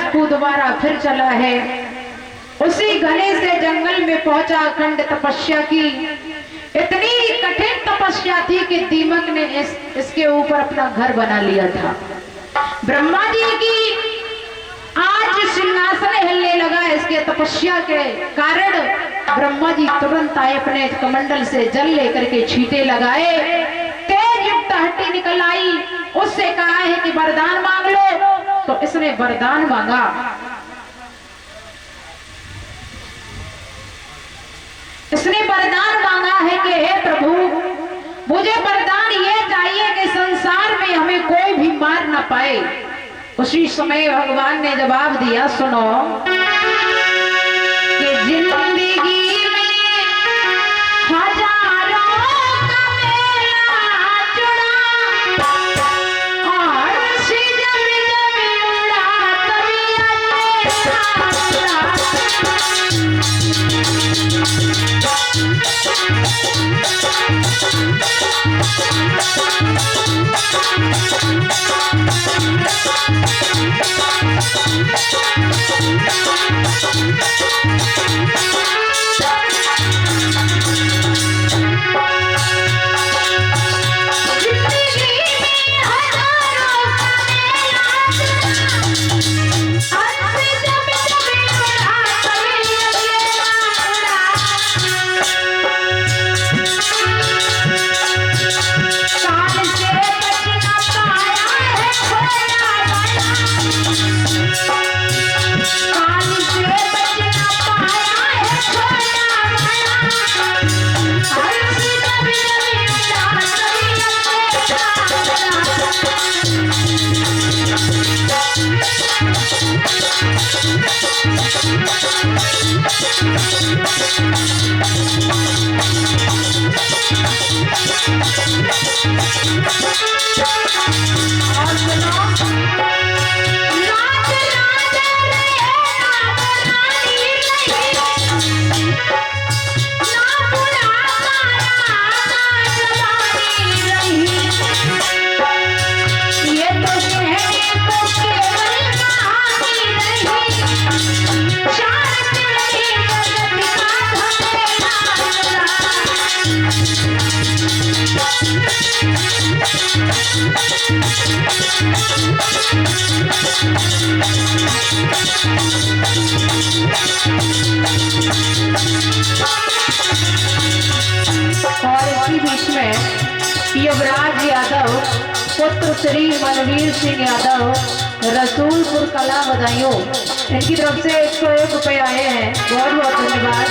हिरणकू दोबारा फिर चला है। उसी घने से जंगल में पहुंचा, अखंड तपस्या की। इतनी कठिन तपस्या थी कि दीमक ने इसके ऊपर अपना घर बना लिया था। ब्रह्मा जी की आज सिंहासन हिलने लगा इसके तपस्या के कारण। ब्रह्मा जी तुरंत आए, अपने कमंडल से जल लेकर के छींटे लगाए, तेज युक्त हड्डी निकल आई। उससे कहा है कि वरदान मांग लो, तो इसने वरदान मांगा। इसने वरदान मांगा है कि हे प्रभु, मुझे वरदान ये चाहिए कि संसार में हमें कोई भी मार ना पाए। उसी समय भगवान ने जवाब दिया, सुनो कि जिंदगी में हजारों का मेला जुड़ा और सी जब उड़ा तभी युवराज यादव पुत्र श्री मनवीर सिंह यादव रसूलपुर कला बधाइयों, इनकी तरफ से 101 रुपए आए हैं। बहुत बहुत धन्यवाद।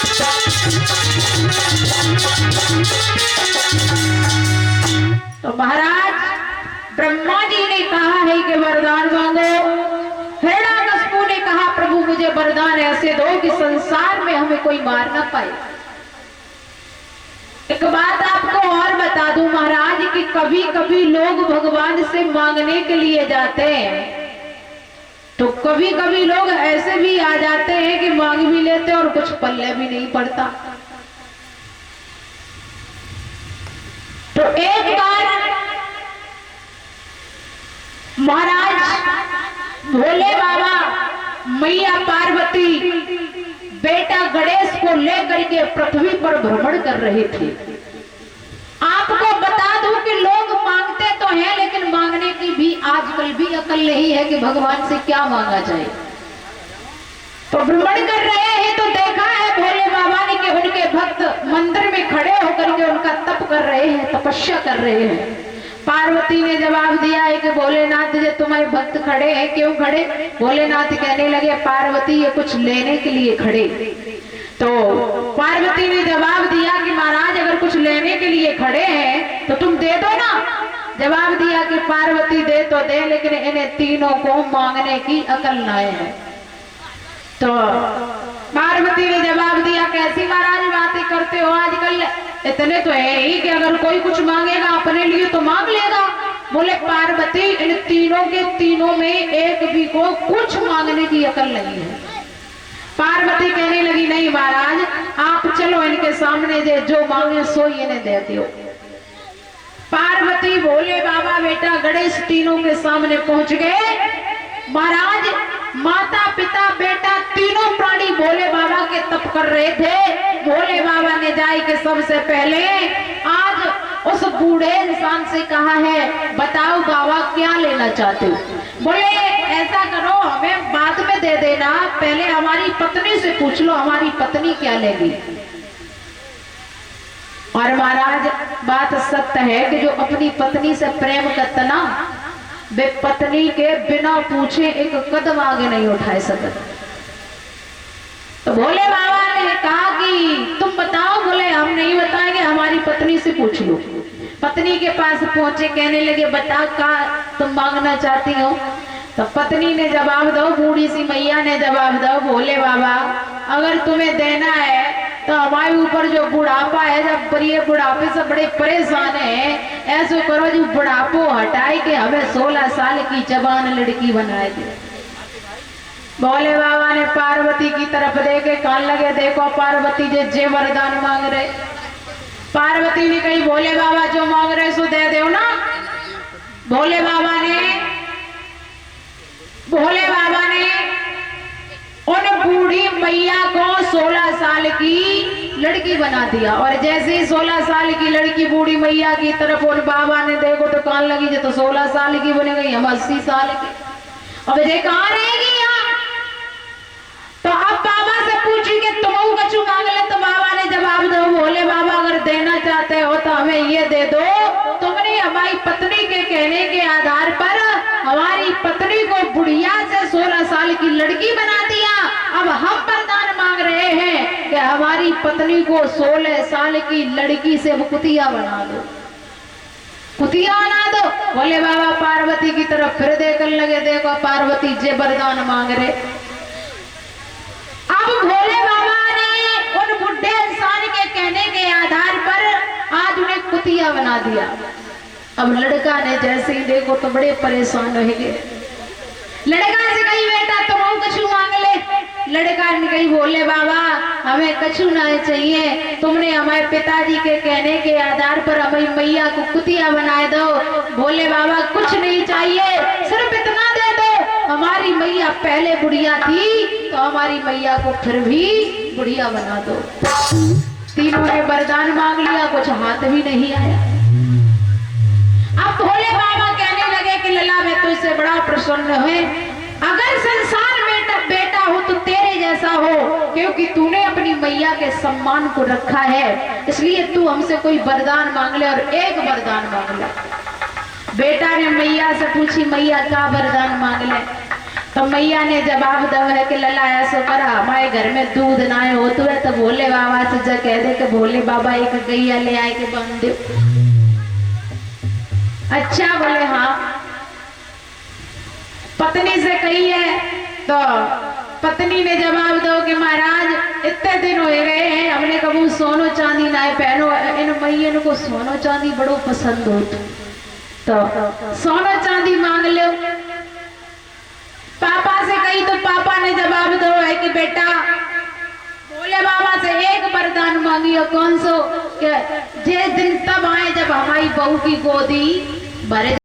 Stop. ब्रह्मा जी ने कहा है कि वरदान मांगो। हिरण्यकशिपु ने कहा प्रभु मुझे वरदान ऐसे दो कि संसार में हमें कोई मार ना पाए। एक बात आपको और बता दूं महाराज कि कभी कभी लोग भगवान से मांगने के लिए जाते हैं तो कभी कभी लोग ऐसे भी आ जाते हैं कि मांग भी लेते और कुछ पल्ले भी नहीं पड़ता। तो एक बार महाराज भोले बाबा, मैया पार्वती, बेटा गणेश को लेकर के पृथ्वी पर भ्रमण कर रहे थे। आपको बता दूं कि लोग मांगते तो हैं लेकिन मांगने की भी आजकल भी अकल नहीं है कि भगवान से क्या मांगा जाए। तो भ्रमण कर रहे हैं तो देखा है भोले बाबा ने कि उनके भक्त मंदिर में खड़े होकर के उनका तप कर रहे हैं, तपस्या कर रहे हैं। पार्वती ने जवाब दिया है कि भोलेनाथ जी तुम्हारे भक्त खड़े हैं, क्यों खड़े? भोलेनाथ कहने लगे पार्वती ये कुछ लेने के लिए खड़े। तो पार्वती ने जवाब दिया कि महाराज अगर कुछ लेने के लिए खड़े हैं तो तुम दे दो ना। जवाब दिया कि पार्वती दे तो दे लेकिन इन्हें तीनों को मांगने की अकल न है। तो पार्वती ने जवाब दिया कैसी महाराज बातें करते हो, आजकल इतने तो है ही कि अगर कोई कुछ मांगेगा अपने लिए तो मांग लेगा। बोले पार्वती इन तीनों के तीनों में एक भी को कुछ मांगने की अकल नहीं है। पार्वती कहने लगी नहीं महाराज आप चलो इनके सामने दे, जो मांगे सो इन्हें दे दो। पार्वती भोले बाबा बेटा गणेश तीनों के सामने पहुंच गए। महाराज माता पिता बेटा तीनों प्राणी भोले बाबा के तप कर रहे थे। भोले बाबा ने जाए के सबसे पहले आज उस बूढ़े इंसान से कहा है बताओ बाबा क्या लेना चाहते हो? बोले ऐसा करो हमें बाद में दे देना, पहले हमारी पत्नी से पूछ लो हमारी पत्नी क्या लेगी। और महाराज बात सत्य है कि जो अपनी पत्नी से प्रेम करता ना वे पत्नी के बिना पूछे एक कदम आगे नहीं उठा सकते। तो भोले बाबा ने कहा कि तुम बताओ। बोले हम नहीं बताएंगे, हमारी पत्नी से पूछ लो। पत्नी के पास पहुंचे, कहने लगे बताओ क्या तुम मांगना चाहती हो? तो पत्नी ने जवाब दो, बूढ़ी सी मैया ने जवाब दो भोले बाबा अगर तुम्हें देना है तो हमारे ऊपर जो बुढ़ापा है, जब ये बुढ़ापे से बड़े परेशान हैं, ऐसे करो जो बुढ़ापो हटाए के हमें 16 साल की जवान लड़की बनाए दे। भोले बाबा ने पार्वती की तरफ देखे, कान लगे देखो पार्वती जे वरदान मांग रहे। पार्वती ने कही भोले बाबा जो मांग रहे सो दे दो ना। भोले बाबा ने उन बूढ़ी मैया को 16 साल की लड़की बना दिया। और जैसे ही 16 साल की लड़की बूढ़ी मैया की तरफ और बाबा ने देखो तो कान लगी जो तो 16 साल की बने गई, हम 80 साल की। अब ये कहाँ रहेगी यहाँ? तो अब बाबा से पूछी कि तुम कछु मांग ले। तो बाबा ने जवाब दो भोले बाबा अगर देना चाहते हो तो हमें ये दे दो, तुमने हमारी पत्नी के कहने के आधार पर हमारी पत्नी को बुढ़िया से 16 साल की लड़की बना दिया। अब हम वरदान मांग रहे हैं कि हमारी पत्नी को 16 साल की लड़की से कुतिया बना दो, कुतिया बना दो। भोले बाबा पार्वती की तरफ फिर देखने लगे, देखो पार्वती जे वरदान मांग रहे। अब भोले बाबा ने उन बुढ़े इंसान के कहने के आधार पर आज उन्हें कुतिया बना दिया। अब लड़का ने जैसे ही देखो तो बड़े परेशान हो गए। लड़का से कही बेटा तुम कछु मांग ले। लड़का ने कही भोले बाबा हमें कछु ना चाहिए, तुमने हमारे पिताजी के कहने के आधार पर हमारी मैया को कुतिया बनाए दो। भोले बाबा कुछ नहीं चाहिए, सिर्फ इतना दे दो, हमारी मैया पहले बुढ़िया थी तो हमारी मैया को फिर भी बुढ़िया बना दो। तीनों ने वरदान मांग लिया, कुछ हाथ भी नहीं आया। अब भोले बाबा कहने लगे कि लला मैं तुझसे बड़ा प्रसन्न हुए, अगर संसार में बेटा हो तो तेरे जैसा हो, क्योंकि तूने अपनी मैया के सम्मान को रखा है, इसलिए तू हमसे कोई वरदान मांग ले और एक वरदान मांग ले। बेटा ने मैया से पूछी मैया क्या वरदान मांग ले? तो मैया ने जवाब दो है कि लला ऐसा करा हमारे घर में दूध ना हो तो भोले बाबा से जा कह दे कि भोले बाबा एक गैया ले आए के बांध दो। अच्छा बोले हाँ। पत्नी से कही है तो पत्नी ने जवाब दो कि महाराज इतने दिन हो गए हैं हमने कबू सोनो चांदी ना पहनो, इन मैयन को सोनो चांदी बड़ो पसंद हो तो सोनो चांदी मांग लो। पापा से कही तो पापा ने जवाब दो है कि बेटा बोले बाबा से एक वरदान मांगियो, कौन सो? जिस दिन तब आए जब हमारी बहू की गोदी भरे